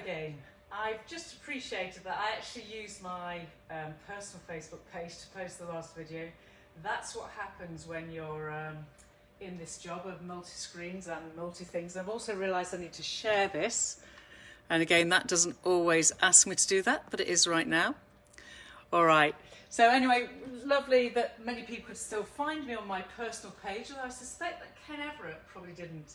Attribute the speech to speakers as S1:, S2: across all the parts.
S1: again. I've just appreciated that I actually used my personal Facebook page to post the last video. That's what happens when you're in this job of multi-screens and multi-things. I've also realised I need to share this. And again, that doesn't always ask me to do that, but it is right now. All right. So anyway, lovely that many people could still find me on my personal page, although I suspect that Ken Everett probably didn't.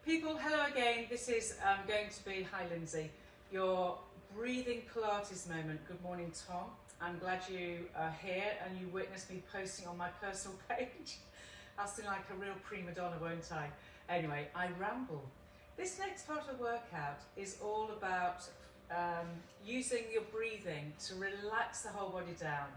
S1: People, hello again. This is going to be, hi Lindsay, your breathing Pilates moment. Good morning, Tom. I'm glad you are here and you witnessed me posting on my personal page. I'll seem like a real prima donna, won't I? Anyway, I ramble. This next part of the workout is all about using your breathing to relax the whole body down.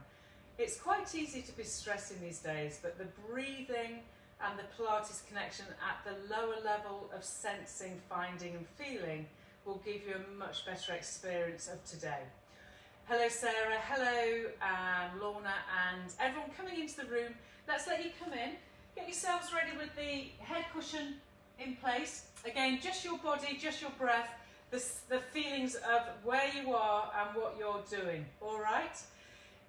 S1: It's quite easy to be stressing these days, but the breathing and the Pilates connection at the lower level of sensing, finding and feeling will give you a much better experience of today. Hello Sarah, hello Lorna and everyone coming into the room. Let's let you come in. Get yourselves ready with the head cushion in place. Again, just your body, just your breath, the feelings of where you are and what you're doing, all right?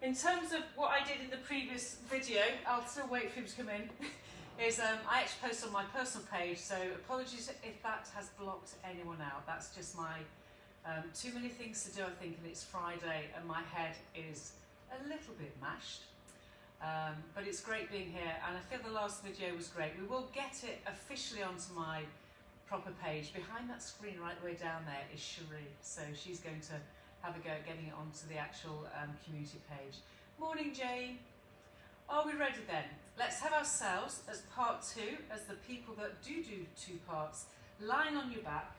S1: In terms of what I did in the previous video, I'll still wait for him to come in, is I actually posted on my personal page, so apologies if that has blocked anyone out. That's just my too many things to do, I think, and it's Friday and my head is a little bit mashed. But it's great being here, and I feel the last video was great. We will get it officially onto my proper page. Behind that screen right the way down there is Cherie, so she's going to have a go at getting it onto the actual community page. Morning Jane. Are we ready then? Let's have ourselves as part two, as the people that do two parts, lying on your back,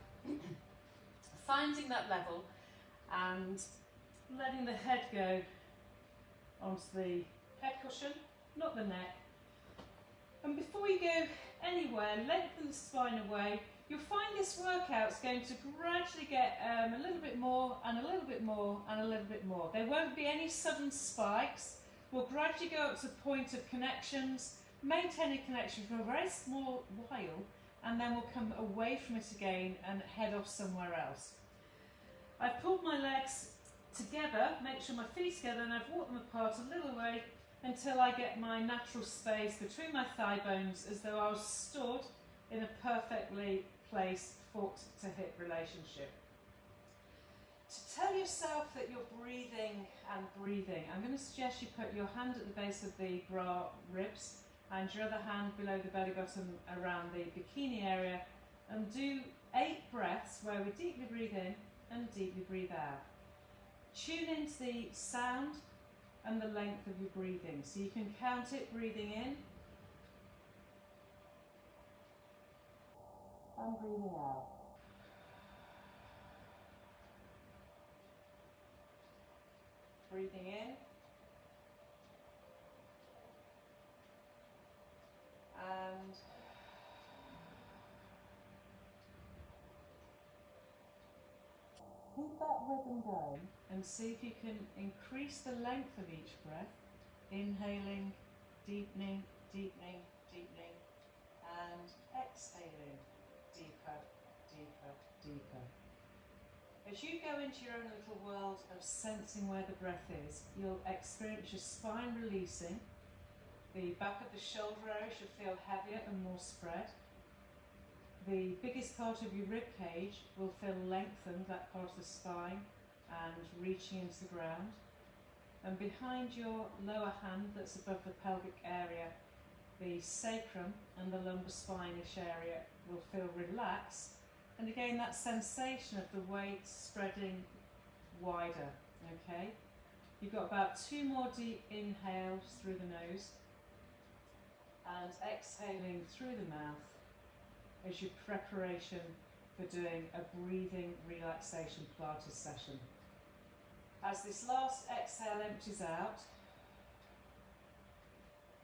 S1: finding that level and letting the head go onto the head cushion, not the neck. And before you go anywhere, lengthen the spine away. You'll find this workout's going to gradually get a little bit more and a little bit more and a little bit more. There won't be any sudden spikes. We'll gradually go up to the point of connections, maintain a connection for a very small while, and then we'll come away from it again and head off somewhere else. I've pulled my legs together, make sure my feet are together, and I've walked them apart a little way until I get my natural space between my thigh bones, as though I was stood in a perfectly placed foot to hip relationship. To tell yourself that you're breathing and breathing, I'm going to suggest you put your hand at the base of the bra ribs and your other hand below the belly button around the bikini area, and do 8 breaths where we deeply breathe in and deeply breathe out. Tune into the sound and the length of your breathing, so you can count it breathing in and breathing out. Breathing in and keep that rhythm going and see if you can increase the length of each breath, inhaling, deepening, deepening, deepening, and exhaling, deeper, deeper, deeper. As you go into your own little world of sensing where the breath is, you'll experience your spine releasing. The back of the shoulder area should feel heavier and more spread. The biggest part of your rib cage will feel lengthened, that part of the spine, and reaching into the ground. And behind your lower hand that's above the pelvic area, the sacrum and the lumbar spine-ish area will feel relaxed. And again, that sensation of the weight spreading wider, okay? You've got about 2 more deep inhales through the nose and exhaling through the mouth as your preparation for doing a breathing relaxation Pilates session. As this last exhale empties out,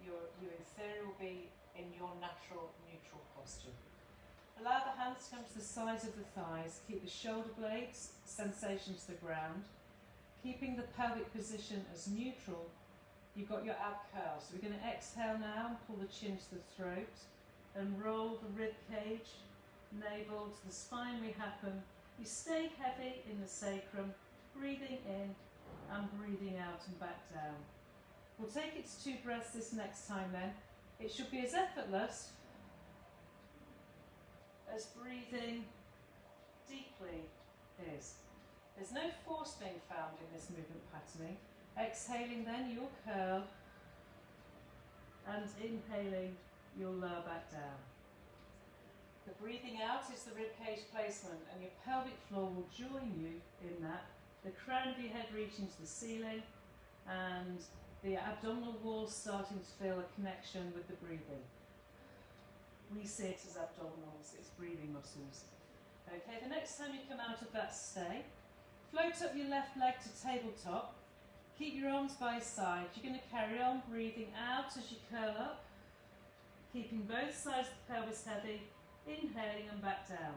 S1: your in theory will be in your natural neutral posture. Allow the hands to come to the sides of the thighs. Keep the shoulder blades, sensation to the ground. Keeping the pelvic position as neutral, you've got your ab curls. So we're going to exhale now and pull the chin to the throat and roll the rib cage, navel to the spine we happen, You stay heavy in the sacrum, breathing in and breathing out and back down. We'll take it to 2 breaths this next time then. It should be as effortless as breathing deeply is. There's no force being found in this movement patterning. Exhaling then, you'll curl, and inhaling, you'll lower back down. The breathing out is the ribcage placement, and your pelvic floor will join you in that. The crown of your head reaching to the ceiling, and the abdominal wall starting to feel a connection with the breathing. We see it as abdominals, it's breathing muscles. Okay, the next time you come out of that stay, float up your left leg to tabletop. Keep your arms by your side. You're going to carry on breathing out as you curl up, keeping both sides of the pelvis heavy, inhaling and back down.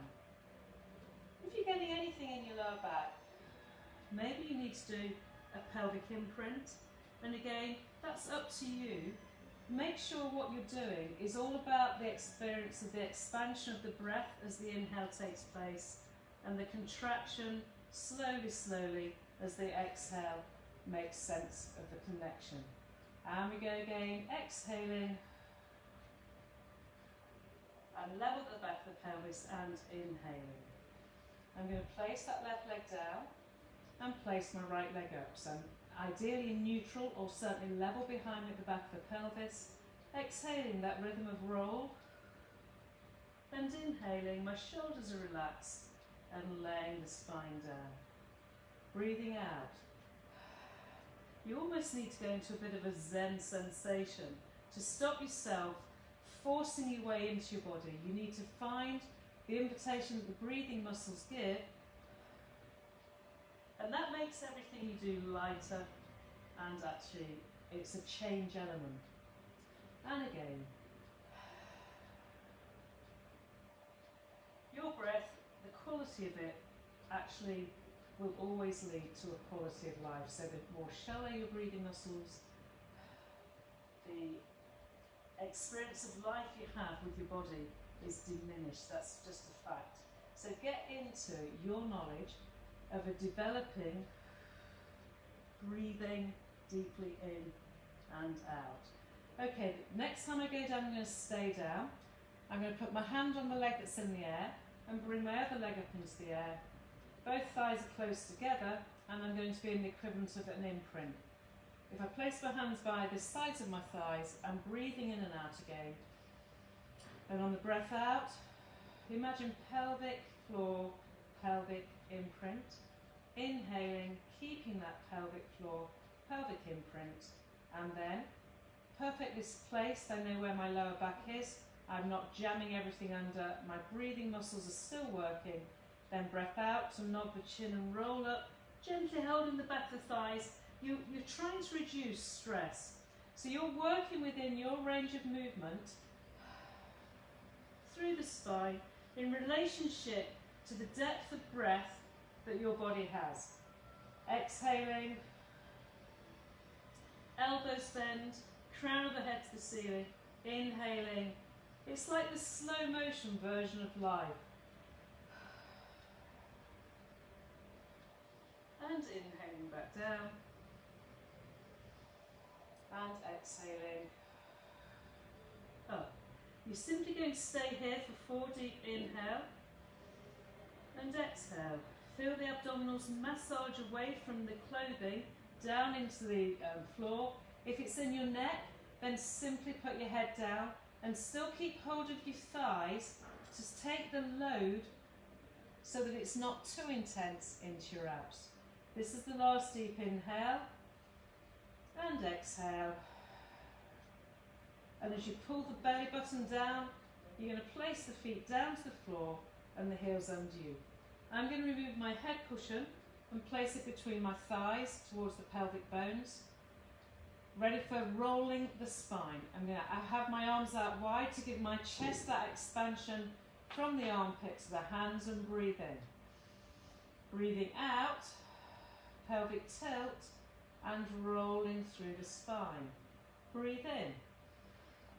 S1: If you're getting anything in your lower back, maybe you need to do a pelvic imprint. And again, that's up to you. Make sure what you're doing is all about the experience of the expansion of the breath as the inhale takes place, and the contraction slowly as the exhale makes sense of the connection. And we go again, exhaling and level the back of the pelvis and inhaling. I'm going to place that left leg down and place my right leg up. So ideally neutral or certainly level behind me at the back of the pelvis. Exhaling that rhythm of roll, and inhaling, my shoulders are relaxed and laying the spine down. Breathing out. You almost need to go into a bit of a Zen sensation to stop yourself forcing your way into your body. You need to find the invitation that the breathing muscles give, and that makes everything you do lighter, and actually it's a change element. And again, your breath, the quality of it actually will always lead to a quality of life. So the more shallow your breathing muscles, the experience of life you have with your body is diminished. That's just a fact. So get into your knowledge of a developing breathing deeply in and out. Okay, next time I go down, I'm going to stay down. I'm going to put my hand on the leg that's in the air and bring my other leg up into the air. Both thighs are close together, and I'm going to be in the equivalent of an imprint. If I place my hands by the sides of my thighs, I'm breathing in and out again. And on the breath out, imagine pelvic floor, pelvic imprint. Inhaling, keeping that pelvic floor, pelvic imprint, and then perfectly placed. I know where my lower back is. I'm not jamming everything under. My breathing muscles are still working. Then breath out to nod the chin and roll up, gently holding the back of the thighs. You're trying to reduce stress. So you're working within your range of movement through the spine in relationship to the depth of breath that your body has. Exhaling, elbows bend, crown of the head to the ceiling. Inhaling, it's like the slow motion version of life. And inhaling back down. And exhaling up. You're simply going to stay here for 4 deep inhale and exhale. Feel the abdominals massage away from the clothing down into the floor. If it's in your neck, then simply put your head down and still keep hold of your thighs to take the load so that it's not too intense into your abs. This is the last deep inhale and exhale. And as you pull the belly button down, you're going to place the feet down to the floor and the heels under you. I'm going to remove my head cushion and place it between my thighs towards the pelvic bones. Ready for rolling the spine. I have my arms out wide to give my chest that expansion from the armpit to the hands, and breathe in. Breathing out, pelvic tilt and rolling through the spine. Breathe in.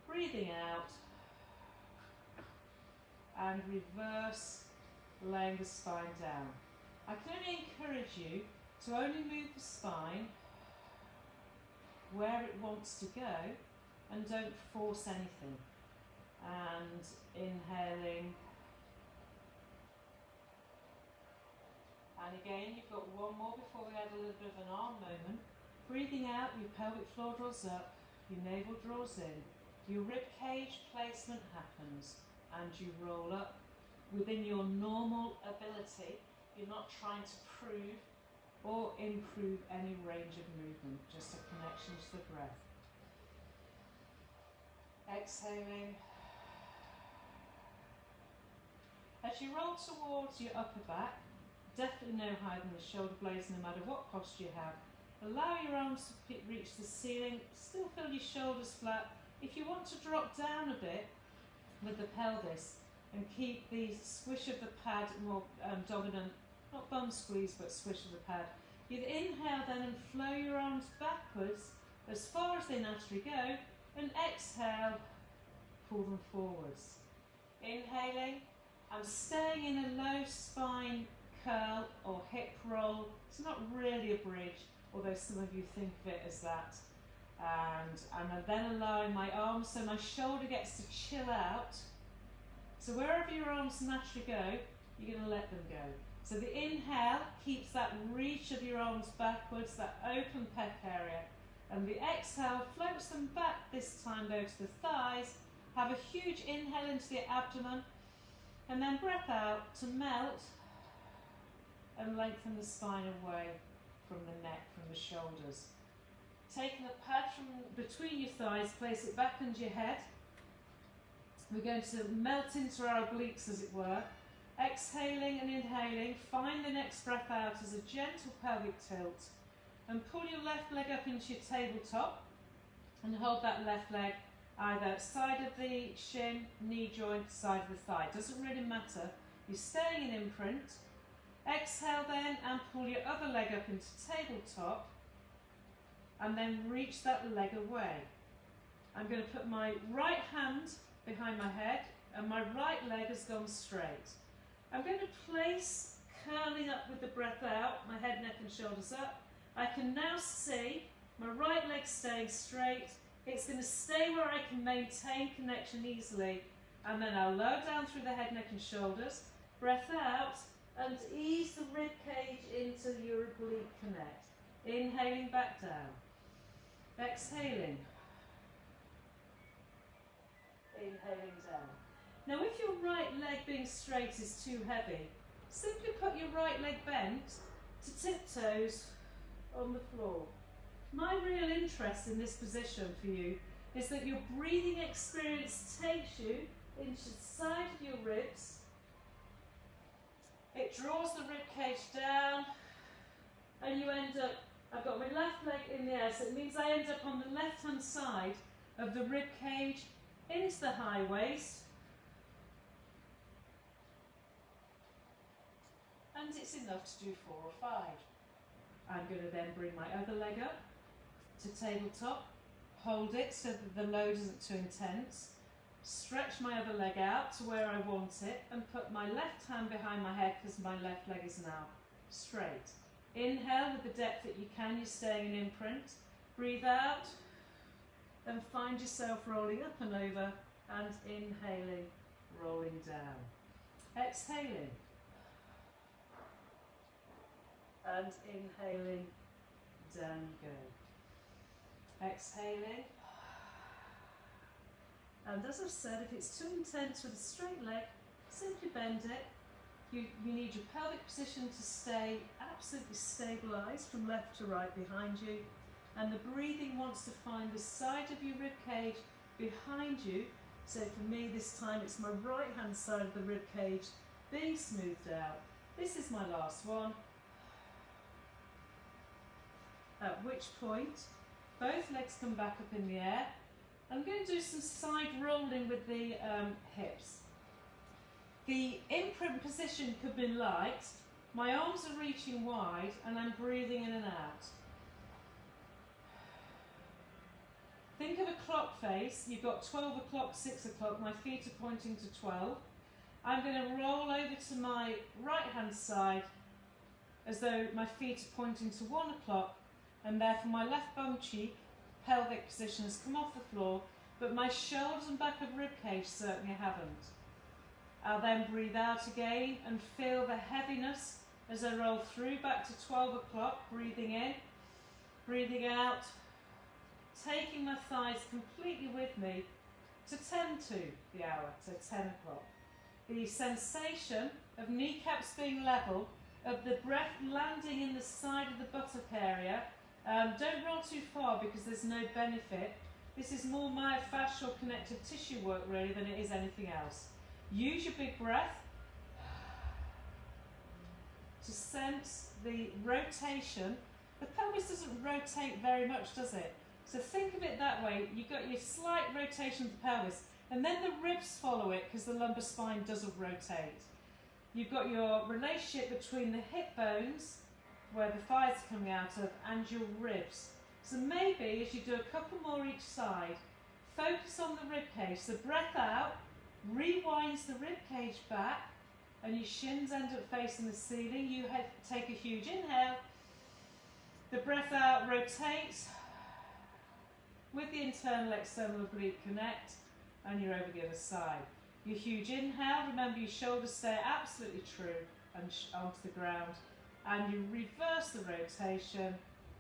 S1: Breathing out and reverse laying the spine down. I can only encourage you to only move the spine where it wants to go and don't force anything. And inhaling. And again, you've got one more before we add a little bit of an arm moment. Breathing out, your pelvic floor draws up, your navel draws in, your rib cage placement happens, and you roll up within your normal ability. You're not trying to prove or improve any range of movement, just a connection to the breath. Exhaling. As you roll towards your upper back, definitely no higher than the shoulder blades no matter what posture you have. Allow your arms to reach the ceiling, still feel your shoulders flat. If you want to drop down a bit with the pelvis and keep the squish of the pad more dominant, not bum squeeze but squish of the pad, you'd inhale then and flow your arms backwards as far as they naturally go, and exhale, pull them forwards. Inhaling, I'm staying in a low spine curl or hip roll. It's not really a bridge, although some of you think of it as that. And I'm then allowing my arms so my shoulder gets to chill out. So wherever your arms naturally go, you're going to let them go. So the inhale keeps that reach of your arms backwards, that open pec area. And the exhale floats them back, this time though to the thighs. Have a huge inhale into the abdomen. And then breath out to melt and lengthen the spine away from the neck, from the shoulders. Taking the pad from between your thighs, place it back under your head. We're going to melt into our obliques, as it were. Exhaling and inhaling, find the next breath out as a gentle pelvic tilt. And pull your left leg up into your tabletop and hold that left leg either side of the shin, knee joint, side of the thigh. Doesn't really matter. You're staying in imprint. Exhale then and pull your other leg up into tabletop and then reach that leg away. I'm going to put my right hand behind my head and my right leg has gone straight. I'm going to place, curling up with the breath out, my head, neck and shoulders up. I can now see my right leg staying straight. It's going to stay where I can maintain connection easily, and then I'll lower down through the head, neck and shoulders, breath out, and ease the rib cage into your oblique connect. Inhaling back down. Exhaling. Inhaling down. Now if your right leg being straight is too heavy, simply put your right leg bent to tiptoes on the floor. My real interest in this position for you is that your breathing experience takes you into the side of your ribs. It draws the rib cage down and you end up, I've got my left leg in the air, so it means I end up on the left hand side of the rib cage into the high waist. And it's enough to do 4 or 5. I'm going to then bring my other leg up to tabletop, hold it so that the load isn't too intense, stretch my other leg out to where I want it and put my left hand behind my head because my left leg is now straight. Inhale with the depth that you can, you're staying in imprint. Breathe out and find yourself rolling up and over and inhaling, rolling down. Exhaling. And inhaling, down you go. Exhaling. And as I've said, if it's too intense with a straight leg, simply bend it. You need your pelvic position to stay absolutely stabilised from left to right behind you. And the breathing wants to find the side of your rib cage behind you. So for me this time it's my right hand side of the rib cage being smoothed out. This is my last one. At which point both legs come back up in the air. I'm going to do some side rolling with the hips. The imprint position could be light. My arms are reaching wide and I'm breathing in and out. Think of a clock face. You've got 12 o'clock, 6 o'clock. My feet are pointing to 12. I'm going to roll over to my right hand side as though my feet are pointing to 1 o'clock, and therefore my left bum cheek, pelvic position has come off the floor, but my shoulders and back of rib cage certainly haven't. I'll then breathe out again and feel the heaviness as I roll through back to 12 o'clock, breathing in, breathing out, taking my thighs completely with me to 10 to the hour, so 10 o'clock. The sensation of kneecaps being level, of the breath landing in the side of the buttock area. Don't roll too far because there's no benefit. This is more myofascial connective tissue work really than it is anything else. Use your big breath to sense the rotation. The pelvis doesn't rotate very much, does it? So think of it that way. You've got your slight rotation of the pelvis, and then the ribs follow it because the lumbar spine doesn't rotate. You've got your relationship between the hip bones, where the thighs are coming out of, and your ribs. So maybe as you do a couple more each side, focus on the rib cage. So breath out, rewinds the rib cage back, and your shins end up facing the ceiling. You take a huge inhale. The breath out rotates with the internal external oblique connect, and you're over the other side. Your huge inhale, remember your shoulders stay absolutely true and onto the ground, and you reverse the rotation,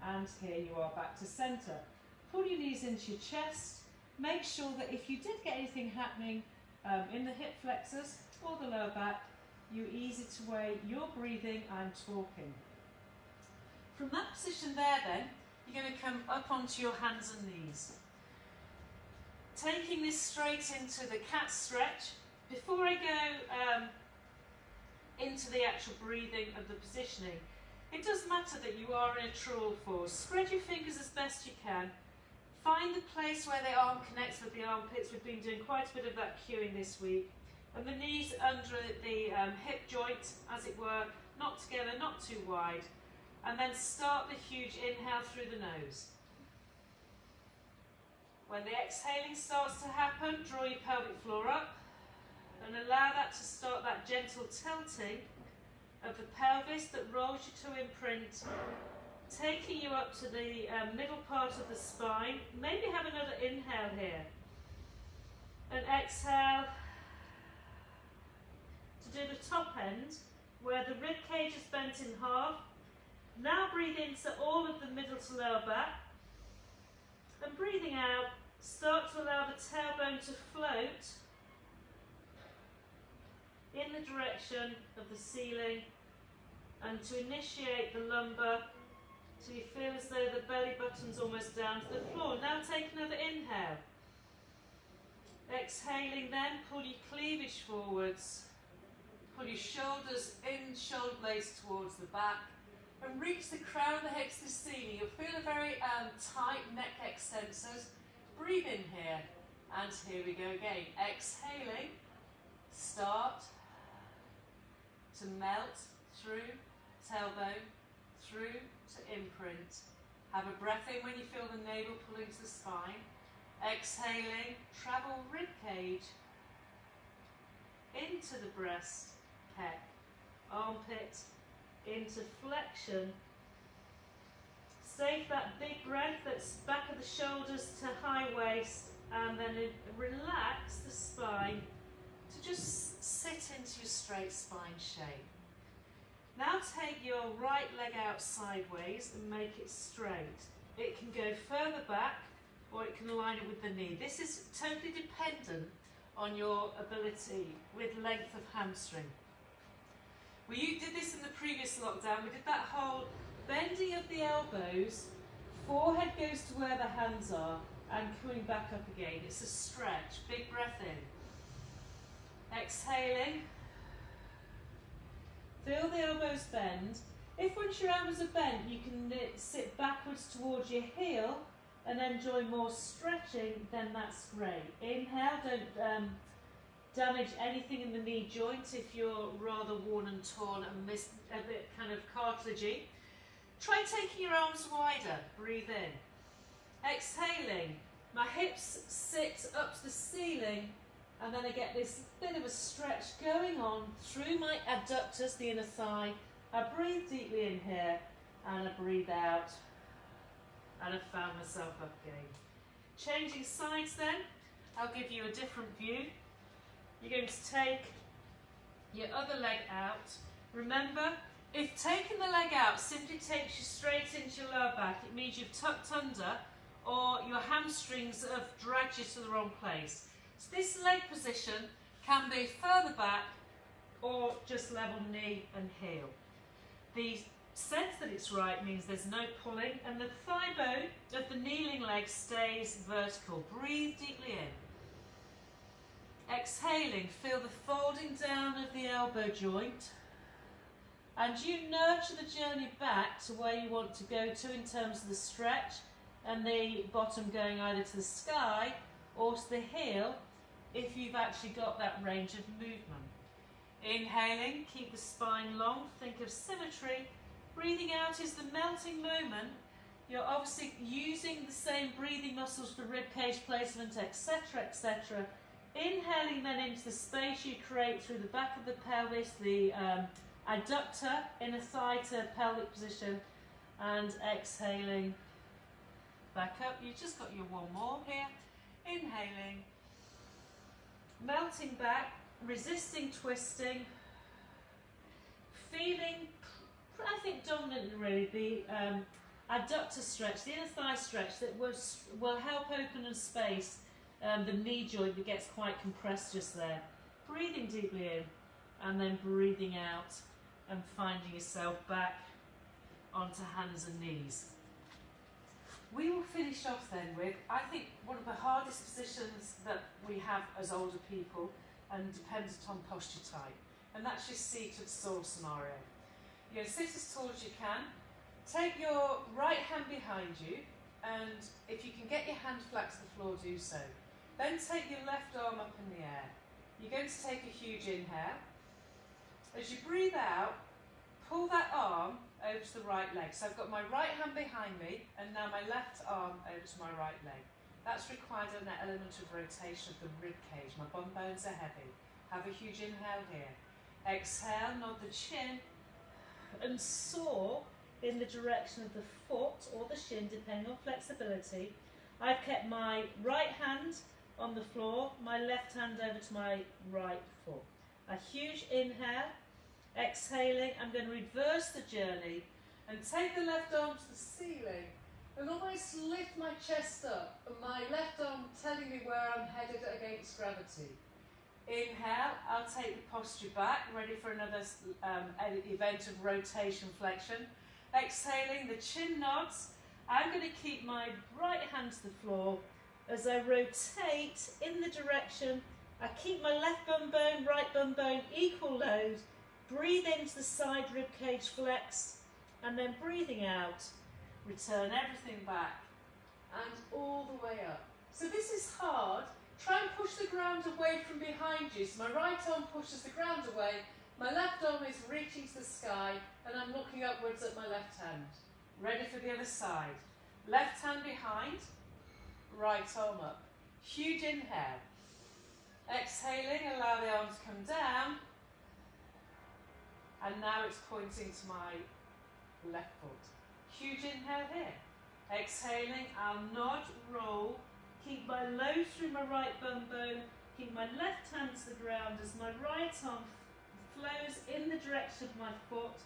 S1: and here you are back to centre. Pull your knees into your chest. Make sure that if you did get anything happening in the hip flexors or the lower back, you ease it away. You're breathing, I'm talking. From that position there then, you're going to come up onto your hands and knees. Taking this straight into the cat stretch. Before I go into the actual breathing of the positioning, it does matter that you are in a true force. Spread your fingers as best you can. Find the place where the arm connects with the armpits. We've been doing quite a bit of that cueing this week. And the knees under the hip joint, as it were, not together, not too wide. And then start the huge inhale through the nose. When the exhaling starts to happen, draw your pelvic floor up and allow that to start that gentle tilting of the pelvis that rolls you to imprint, taking you up to the middle part of the spine. Maybe have another inhale here. And exhale to do the top end where the rib cage is bent in half. Now breathe into all of the middle to lower back. And breathing out, start to allow the tailbone to float in the direction of the ceiling and to initiate the lumbar so you feel as though the belly button's almost down to the floor. Now take another inhale. Exhaling then, pull your cleavage forwards. Pull your shoulders in, shoulder blades towards the back. And reach the crown of the hips to the ceiling. You'll feel a very tight neck extensors. Breathe in here, and here we go again. Exhaling, start to melt through tailbone, through to imprint. Have a breath in when you feel the navel pulling to the spine. Exhaling, travel rib cage into the breast, pec, armpit, into flexion. Save that big breath that's back of the shoulders to high waist, and then relax the spine to just sit into your straight spine shape. Now take your right leg out sideways and make it straight. It can go further back or it can align it with the knee. This is totally dependent on your ability with length of hamstring. We did this in the previous lockdown. We did that whole bending of the elbows, forehead goes to where the hands are, and coming back up again. It's a stretch. Big breath in. Exhaling. Feel the elbows bend. If once your elbows are bent, you can sit backwards towards your heel and enjoy more stretching, then that's great. Inhale, don't damage anything in the knee joint if you're rather worn and torn and miss a bit kind of cartilagey. Try taking your arms wider. Breathe in. Exhaling. My hips sit up to the ceiling And then I get this bit of a stretch going on through my adductors, the inner thigh. I breathe deeply in here and I breathe out, and I've found myself up again. Changing sides then, I'll give you a different view. You're going to take your other leg out. Remember, if taking the leg out simply takes you straight into your lower back, it means you've tucked under or your hamstrings have dragged you to the wrong place. So this leg position can be further back or just level knee and heel. The sense that it's right means there's no pulling, and the thigh bone of the kneeling leg stays vertical. Breathe deeply in. Exhaling, feel the folding down of the elbow joint, and you nurture the journey back to where you want to go to in terms of the stretch, and the bottom going either to the sky or to the heel if you've actually got that range of movement. Inhaling, keep the spine long, think of symmetry. Breathing out is the melting moment. You're obviously using the same breathing muscles for rib cage placement, etc., etc. Inhaling then into the space you create through the back of the pelvis, the adductor, inner thigh to pelvic position, and exhaling back up. You've just got your one more here. Inhaling, melting back, resisting twisting, feeling, I think dominantly really, the adductor stretch, the inner thigh stretch that will help open and space the knee joint that gets quite compressed just there. Breathing deeply in and then breathing out and finding yourself back onto hands and knees. We will finish off then with, I think, one of the hardest positions that we have as older people, and dependent on posture type, and that's your seated stall scenario. You're going to sit as tall as you can, take your right hand behind you, and if you can get your hand flat to the floor, do so. Then take your left arm up in the air. You're going to take a huge inhale. As you breathe out, pull that arm over to the right leg. So I've got my right hand behind me, and now my left arm over to my right leg. That's required an element of rotation of the rib cage. My bum bones are heavy. Have a huge inhale here. Exhale, nod the chin, and soar in the direction of the foot or the shin, depending on flexibility. I've kept my right hand on the floor, my left hand over to my right foot. A huge inhale. Exhaling, I'm going to reverse the journey and take the left arm to the ceiling and almost lift my chest up, and my left arm telling me where I'm headed against gravity. Inhale, I'll take the posture back, ready for another event of rotation flexion. Exhaling, the chin nods. I'm going to keep my right hand to the floor as I rotate in the direction. I keep my left bum bone, right bum bone, equal load. Breathe into the side rib cage flex, and then breathing out, return everything back and all the way up. So this is hard. Try and push the ground away from behind you. So my right arm pushes the ground away, my left arm is reaching to the sky, and I'm looking upwards at my left hand. Ready for the other side. Left hand behind, right arm up. Huge inhale. Exhaling, allow the arm to come down. And now it's pointing to my left foot. Huge inhale here. Exhaling, I'll nod, roll, keep my low through my right bum bone, keep my left hand to the ground as my right arm flows in the direction of my foot.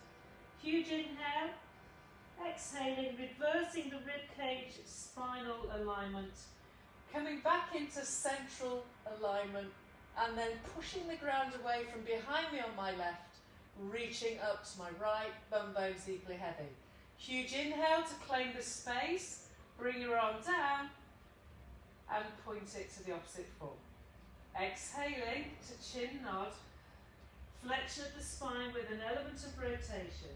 S1: Huge inhale. Exhaling, reversing the rib cage spinal alignment. Coming back into central alignment, and then pushing the ground away from behind me on my left, reaching up to my right, bum bones equally heavy. Huge inhale to claim the space, bring your arm down and point it to the opposite foot. Exhaling to chin nod, flexion of the spine with an element of rotation,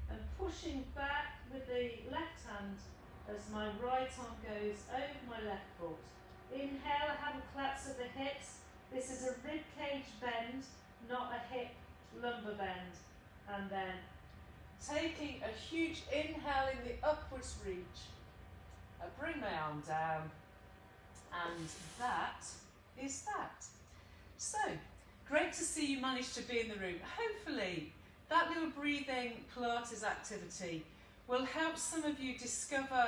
S1: and pushing back with the left hand as my right arm goes over my left foot. Inhale, I haven't collapsed at the hips. This is a rib cage bend, not a hip lumbar bend. And then taking a huge inhale in the upwards reach. I bring my arm down, and that is that. So, great to see you managed to be in the room. Hopefully that little breathing Pilates activity will help some of you discover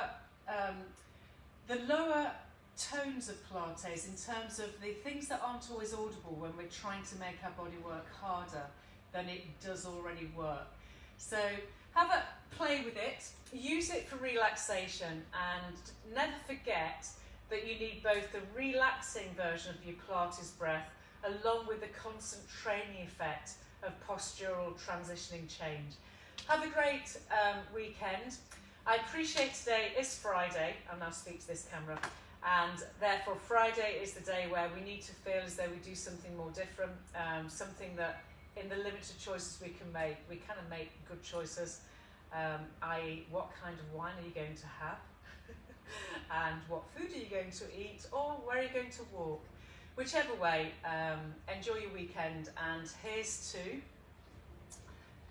S1: the lower tones of Pilates in terms of the things that aren't always audible when we're trying to make our body work harder than it does already work. So have a play with it, use it for relaxation, and never forget that you need both the relaxing version of your Pilates breath along with the constant training effect of postural transitioning change. Have a great weekend. I appreciate today is Friday, and I'll speak to this camera, and therefore Friday is the day where we need to feel as though we do something more different, something that in the limited choices we can make, we kind of make good choices, i.e. what kind of wine are you going to have and what food are you going to eat, or where are you going to walk. Whichever way, enjoy your weekend, and here's to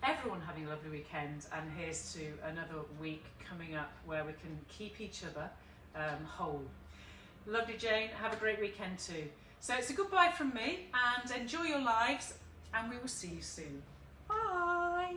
S1: everyone having a lovely weekend, and here's to another week coming up where we can keep each other whole. Lovely Jane, have a great weekend too. So it's a goodbye from me, and enjoy your lives, and we will see you soon. Bye!